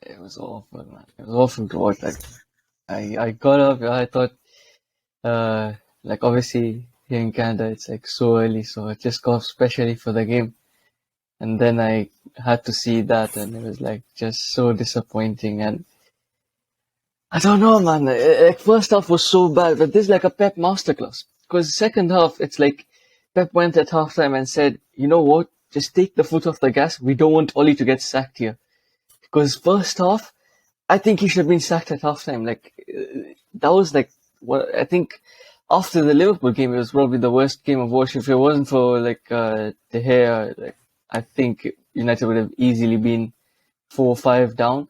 It was awful, man. It was awful to watch. Like, I got up, I thought, like, obviously, here in Canada, it's like so early, so I just got up specially for the game. And then I had to see that, and it was like just so disappointing. And I don't know, man. Like, first half was so bad, but this is like a Pep masterclass. Because second half, it's like Pep went at halftime and said, you know what? Just take the foot off the gas. We don't want Oli to get sacked here. Because first half, I think he should have been sacked at halftime. Like, that was like what I think after the Liverpool game, it was probably the worst game of watch. If it wasn't for like De Gea, like I think United would have easily been 4-5 down.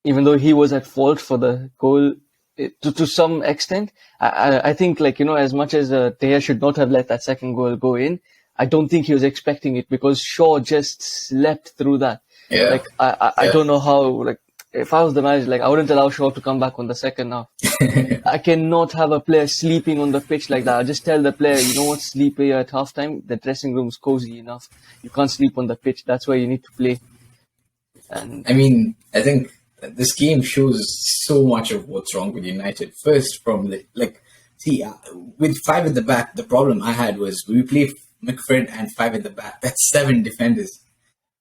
Even though he was at fault for the goal to some extent, I think like as much as De Gea should not have let that second goal go in, I don't think he was expecting it because Shaw just slept through that. Yeah. Like I don't know how, like if I was the manager, like I wouldn't allow Shaw to come back on the second half. I cannot have a player sleeping on the pitch like that. I just tell the player, you know what, sleep here at halftime. The dressing room's cozy enough. You can't sleep on the pitch. That's where you need to play. And I mean, I think this game shows so much of what's wrong with United. First, from with five at the back, the problem I had was we played McFred and five at the back. That's 7 defenders.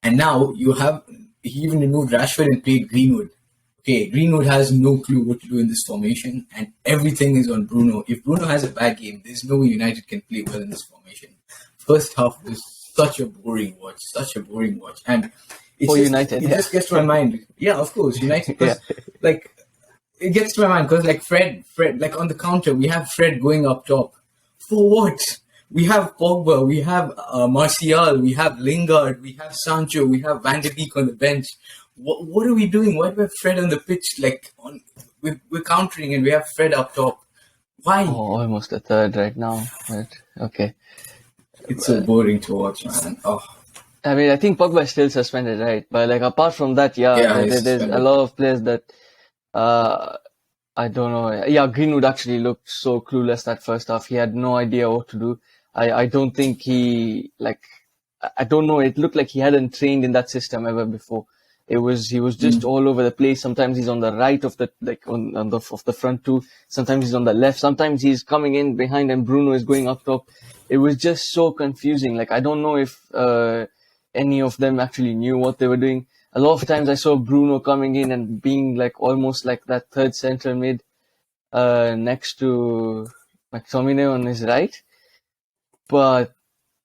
And now he even removed Rashford and played Greenwood. Okay, Greenwood has no clue what to do in this formation, and everything is on Bruno. If Bruno has a bad game, there's no way United can play well in this formation. First half was such a boring watch, and United, it just gets to my mind. Yeah, of course, United. Like, it gets to my mind because like Fred, like on the counter, we have Fred going up top. For what? We have Pogba, we have Martial, we have Lingard, we have Sancho, we have Van de Beek on the bench. What are we doing? Why do we have Fred on the pitch? Like, we're countering and we have Fred up top. Why? Oh, almost a third right now. But okay. It's so boring to watch, man. Oh. I mean, I think Pogba is still suspended, right? But like apart from that, there's a lot of players that I don't know. Yeah, Greenwood actually looked so clueless that first half. He had no idea what to do. I don't think I don't know. It looked like he hadn't trained in that system ever before. He was just all over the place. Sometimes he's on the right of the of the front two. Sometimes he's on the left. Sometimes he's coming in behind and Bruno is going up top. It was just so confusing. Like I don't know if any of them actually knew what they were doing. A lot of times I saw Bruno coming in and being like almost like that third centre mid next to McTominay on his right. But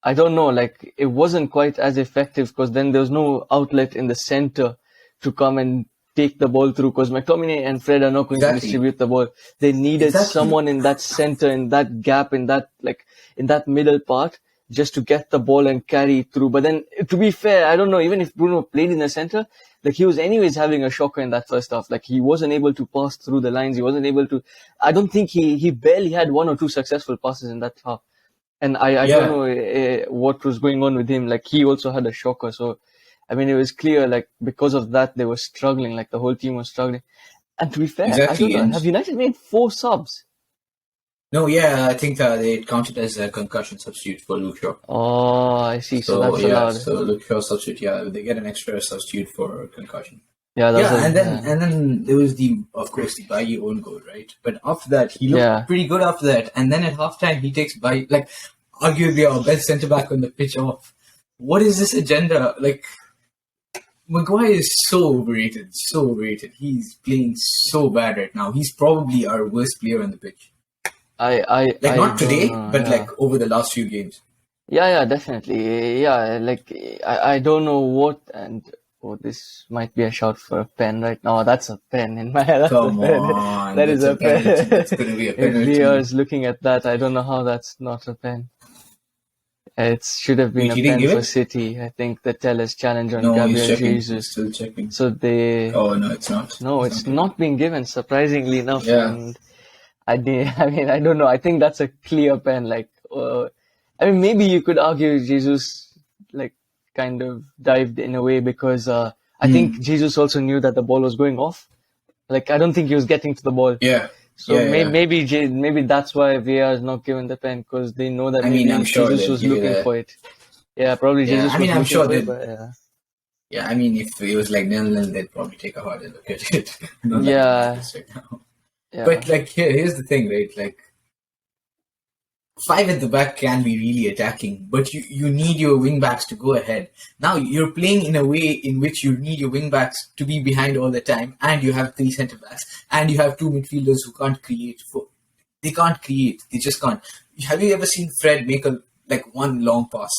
I don't know, like it wasn't quite as effective because then there was no outlet in the center to come and take the ball through because McTominay and Fred are not going to distribute the ball. They needed someone in that center, in that gap, in that middle part just to get the ball and carry it through. But then to be fair, I don't know, even if Bruno played in the center, like he was anyways having a shocker in that first half. Like he wasn't able to pass through the lines. He wasn't able to, I don't think he barely had 1 or 2 successful passes in that half. And I don't know what was going on with him. Like he also had a shocker. So, I mean, it was clear, like because of that, they were struggling. Like the whole team was struggling. And to be fair, I don't know, have United made 4 subs? No, I think they counted as a concussion substitute for Luke Shaw. Oh, I see. So that's allowed. So Luke Shaw substitute, they get an extra substitute for concussion. Yeah, and then there was of course the Bailly own goal, right? But after that, he looked pretty good after that. And then at halftime, he takes Bailly, like arguably our best centre back on the pitch off. What is this agenda? Like Maguire is so overrated. He's playing so bad right now. He's probably our worst player on the pitch. Not today, but like over the last few games. Yeah, definitely. Yeah, like I don't know what and. Oh, this might be a shout for a pen right now. That's a pen in my head. Come on. That is a pen. It's going to be a penalty. If Leo is looking at that, I don't know how that's not a pen. It should have been a pen for City. I think the Tellers challenge on Gabriel Jesus. Still checking. So they... Oh, no, it's not. No, it's not being given, surprisingly enough. Yeah. And I don't know. I think that's a clear pen. Like, maybe you could argue Jesus, like, kind of dived in a way because I think Jesus also knew that the ball was going off. Like I don't think he was getting to the ball. Yeah. So maybe that's why VAR is not given the pen because they know that I'm sure Jesus was looking for it. Yeah, probably Jesus. I'm sure that. Yeah, I mean, if it was like 0-0, they'd probably take a harder look at it. Not like Yeah, this right now. yeah, But like here's the thing, right? Like five at the back can be really attacking, but you need your wing backs to go ahead. Now you're playing in a way in which you need your wing backs to be behind all the time, and you have three centre backs, and you have two midfielders who can't create. They can't create. They just can't. Have you ever seen Fred make one long pass?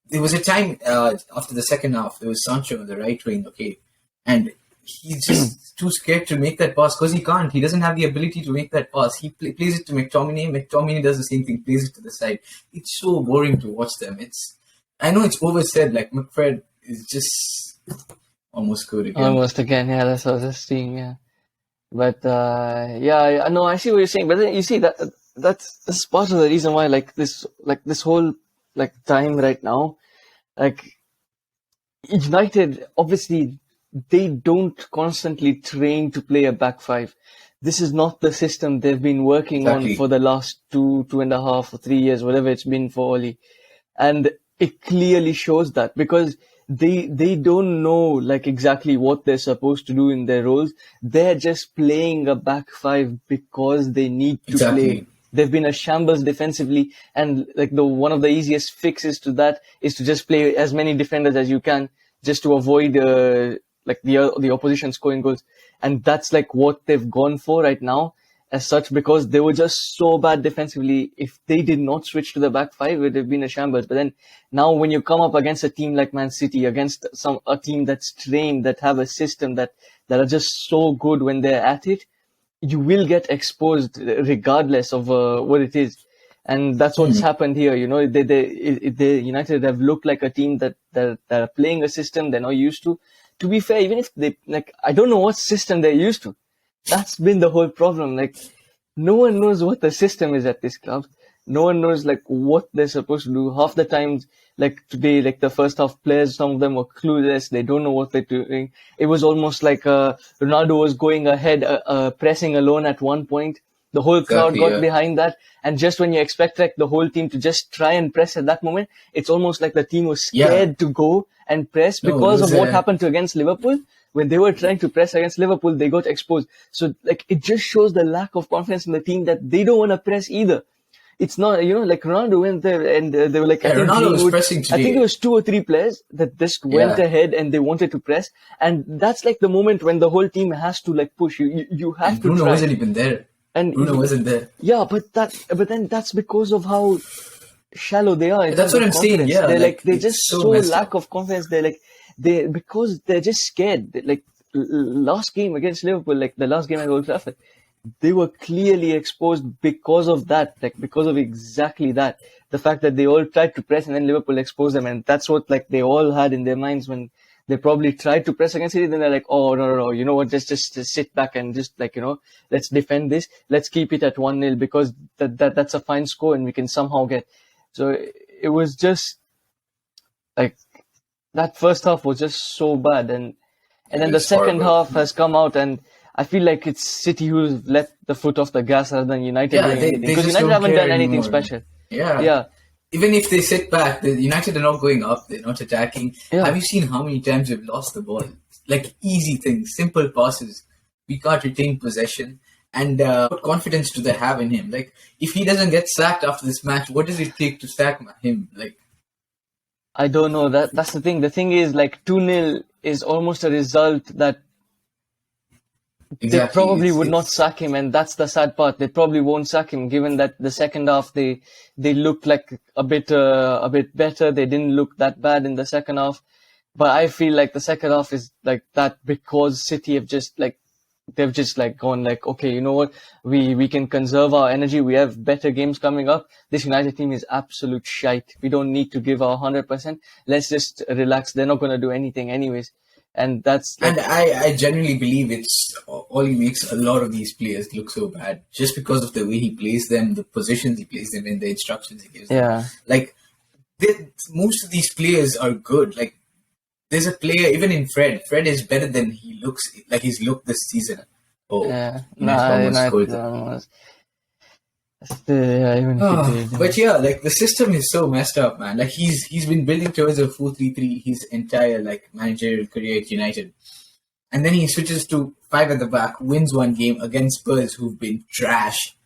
There was a time after the second half, there was Sancho on the right wing, okay, and he's just too scared to make that pass because he can't. He doesn't have the ability to make that pass. He plays it to McTominay. McTominay does the same thing, plays it to the side. It's so boring to watch them. I know it's oversaid, like McFred is just almost good again. Almost again, yeah, that's what I was just seeing, yeah. But yeah, no, I see what you're saying. But then you see that's part of the reason why this whole time right now, like United obviously they don't constantly train to play a back five. This is not the system they've been working on for the last 2.5 or 3 years, whatever it's been for Oli. And it clearly shows that because they don't know exactly what they're supposed to do in their roles. They're just playing a back five because they need to play. They've been a shambles defensively, and one of the easiest fixes to that is to just play as many defenders as you can, just to avoid the opposition scoring goals. And that's what they've gone for right now, as such, because they were just so bad defensively. If they did not switch to the back five, it would have been a shambles. But then now, when you come up against a team like Man City, against a team that's trained, that have a system that are just so good when they're at it, you will get exposed regardless of what it is. And that's what's happened here. You know, they United have looked like a team that are playing a system they're not used to. To be fair, even if they I don't know what system they're used to. That's been the whole problem. No one knows what the system is at this club. No one knows what they're supposed to do. Half the times, today, the first half players, some of them were clueless. They don't know what they're doing. It was almost Ronaldo was going ahead, pressing alone at one point. The whole crowd got behind that. And just when you expect the whole team to just try and press at that moment, it's almost like the team was scared to go and press because of what happened against Liverpool. When they were trying to press against Liverpool, they got exposed. So it just shows the lack of confidence in the team that they don't want to press either. It's not, Ronaldo went there and they were Ronaldo was pressing today. I think it was 2 or 3 players that just went ahead and they wanted to press. And that's the moment when the whole team has to push. You have and to Bruno try. wasn't even there. And Bruno wasn't there. Yeah, but then that's because of how shallow they are. That's what I'm saying. Yeah, they're just so lack of confidence. Because they're just scared. Last game against Liverpool, the last game at Old Trafford, they were clearly exposed because of that, because of exactly that. The fact that they all tried to press and then Liverpool exposed them, and that's what they all had in their minds when they probably tried to press against City. Then they're oh no, you know what? Just sit back and just let's defend this. Let's keep it at 1-0 because that's a fine score and we can somehow get. So it was just that first half was just so bad, and then the second half has come out, and I feel it's City who's let the foot off the gas rather than United doing anything, because United haven't done anything special. Yeah. Even if they sit back, the United are not going up. They're not attacking. Yeah. Have you seen how many times they've lost the ball? Easy things, simple passes. We can't retain possession. And what confidence do they have in him? If he doesn't get sacked after this match, what does it take to sack him? I don't know. That's the thing. The thing is, 2-0 is almost a result that they probably would not sack him, and that's the sad part. They probably won't sack him, given that the second half they looked a bit better. They didn't look that bad in the second half, but I feel the second half is that because City have just they've just gone okay, you know what, we can conserve our energy. We have better games coming up. This United team is absolute shite. We don't need to give our 100%. Let's just relax. They're not going to do anything anyways. And that's and I genuinely believe it's Oli makes a lot of these players look so bad just because of the way he plays them, the positions he plays them in, the instructions he gives them. Most of these players are good. There's a player, even in Fred is better than he looks he's looked this season. Oh, yeah. Yeah, even if he did. But yeah, like the system is so messed up, man. Like he's been building towards a 4-3-3 his entire like managerial career at United, and then he switches to five at the back, wins one game against Spurs, who've been trash,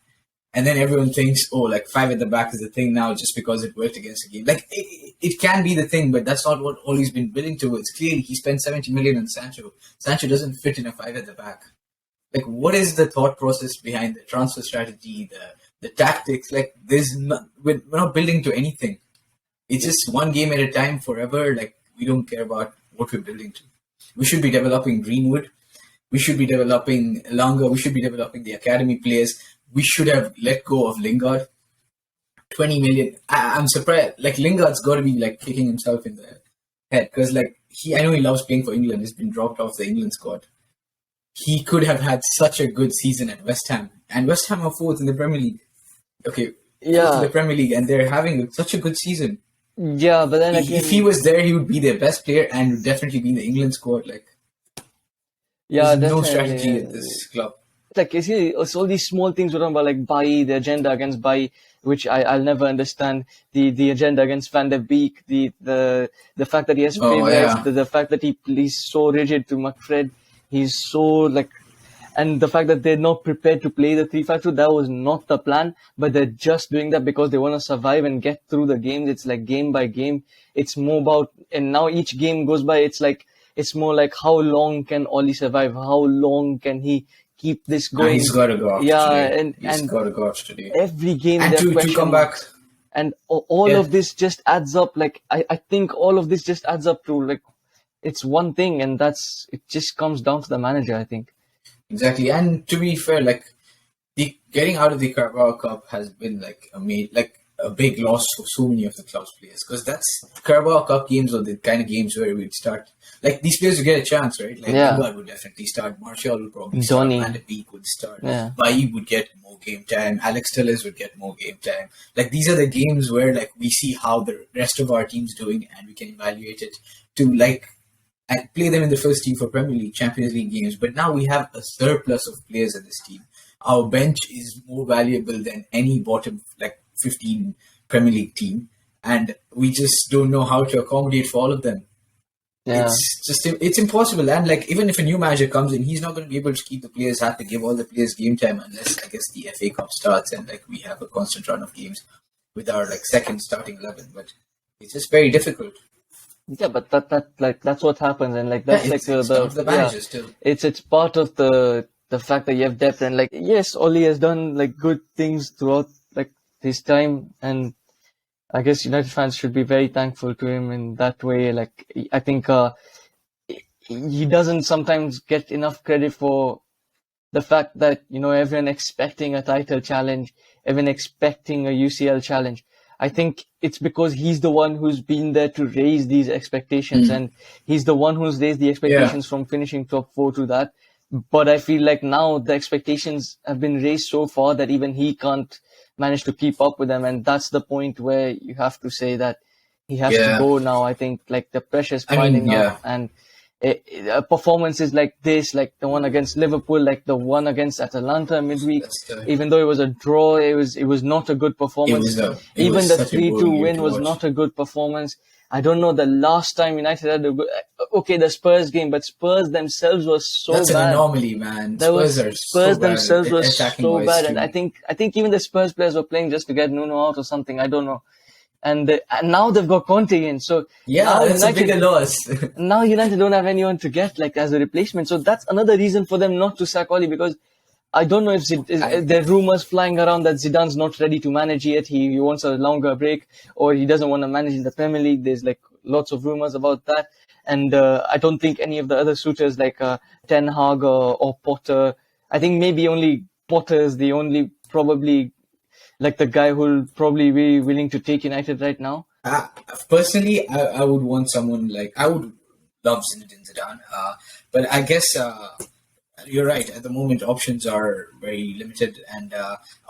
and then everyone thinks, oh, like five at the back is the thing now just because it worked against the game. Like it can be the thing, but that's not what all he's been building towards. Clearly, he spent 70 million on Sancho. Sancho doesn't fit in a five at the back. Like, what is the thought process behind the transfer strategy, the tactics? Like, we're not building to anything. It's just one game at a time forever. Like, we don't care about what we're building to. We should be developing Greenwood. We should be developing Elanga. We should be developing the academy players. We should have let go of Lingard. 20 million. I'm surprised. Like, Lingard's got to be, like, kicking himself in the head. Because, like, I know he loves playing for England. He's been dropped off the England squad. He could have had such a good season at West Ham. And West Ham are fourth in the Premier League. Okay, fourth in the Premier League. And they're having such a good season. Yeah, but then again, if he was there, he would be their best player and would definitely be in the England squad. Like, there's no strategy at this club. Like, you see, it's all these small things we're talking about, like Bailly, the agenda against Bailly, which I'll never understand. The agenda against Van der Beek, the fact that he has favorites, the fact that he's so rigid to McFred. He's so like, and the fact that they're not prepared to play the 3-5-2, that was not the plan, but they're just doing that because they want to survive and get through the games. It's like game by game. It's more about, and now each game goes by, it's more like how long can Oli survive? How long can he keep this going? He's got to go off today. And he's got to go off today. Every game, and to come back. And all of this just adds up. Like, I think all of this just adds up to like, it's one thing, and it just comes down to the manager, I think. Exactly, and to be fair, like getting out of the Carabao Cup has been like a big loss for so many of the club's players, because that's Carabao Cup games are the kind of games where we'd start. Like, these players would get a chance, right? Like, Lingard would definitely start. Martial would probably start. Van der Beek would start. Bailly would get more game time. Alex Telles would get more game time. Like, these are the games where like we see how the rest of our team's doing, and we can evaluate it to like. And play them in the first team for Premier League, Champions League games. But now we have a surplus of players at this team. Our bench is more valuable than any bottom 15 Premier League team, and we just don't know how to accommodate for all of them. Yeah. It's impossible. And like, even if a new manager comes in, he's not going to be able to keep the players happy, give all the players game time, unless I guess the FA Cup starts and like we have a constant run of games with our like second starting 11. But it's just very difficult. Yeah, but that's what happens, and like that's the manager still. It's part of the fact that you have depth, and like, yes, Oli has done like good things throughout like his time, and I guess United fans should be very thankful to him in that way. Like, I think he doesn't sometimes get enough credit for the fact that, you know, everyone expecting a title challenge, everyone expecting a UCL challenge. I think it's because he's the one who's been there to raise these expectations, and he's the one who's raised the expectations from finishing top 4 to that. But I feel like now the expectations have been raised so far that even he can't manage to keep up with them, and that's the point where you have to say that he has to go now. I think like the pressure's piling up, and performances like this, like the one against Liverpool, like the one against Atalanta midweek, even though it was a draw, it was not a good performance. Even the 3-2 win was not a good performance. I don't know the last time United had a good... Okay, the Spurs game, but Spurs themselves was so bad. That's an anomaly, man. Spurs themselves was so bad, and I think even the Spurs players were playing just to get Nuno out or something. I don't know. And now they've got Conte in, so that's a bigger loss. Now United don't have anyone to get like as a replacement, so that's another reason for them not to sack Oli, because I don't know if there are rumors flying around that Zidane's not ready to manage yet. He wants a longer break, or he doesn't want to manage in the Premier League. There's like lots of rumors about that, and I don't think any of the other suitors like Ten Hag or Potter. I think maybe only Potter is the only probably like the guy who'll probably be willing to take United right now. Personally, I would want someone like, I would love Zinedine Zidane, but I guess you're right. At the moment, options are very limited, and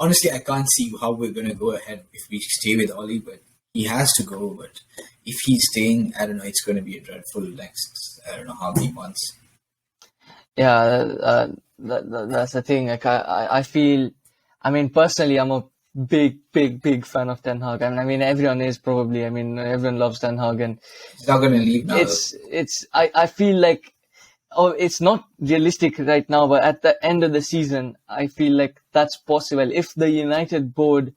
honestly, I can't see how we're going to go ahead if we stay with Oli. But he has to go. But if he's staying, I don't know. It's going to be a dreadful next, I don't know how many months. Yeah, that's the thing. Like I feel. I mean, personally, I'm a big fan of Ten Hag. I mean, everyone is probably. I mean, everyone loves Ten Hag, and He's not going to leave now. I feel like, oh, it's not realistic right now, but at the end of the season, I feel like that's possible if the United board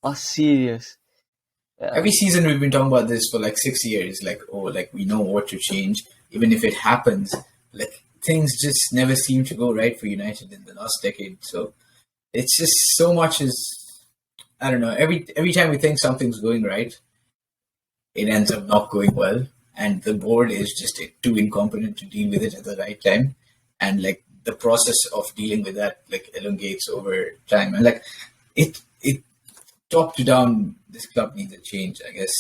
are serious. Every season we've been talking about this for like 6 years. Like, oh, like we know what to change. Even if it happens, like things just never seem to go right for United in the last decade. So it's just so much is, I don't know. Every time we think something's going right, it ends up not going well, and the board is just too incompetent to deal with it at the right time, and like the process of dealing with that like elongates over time, and like it top to down, this club needs a change. I guess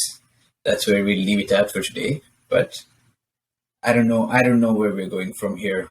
that's where we'll leave it at for today. But I don't know where we're going from here.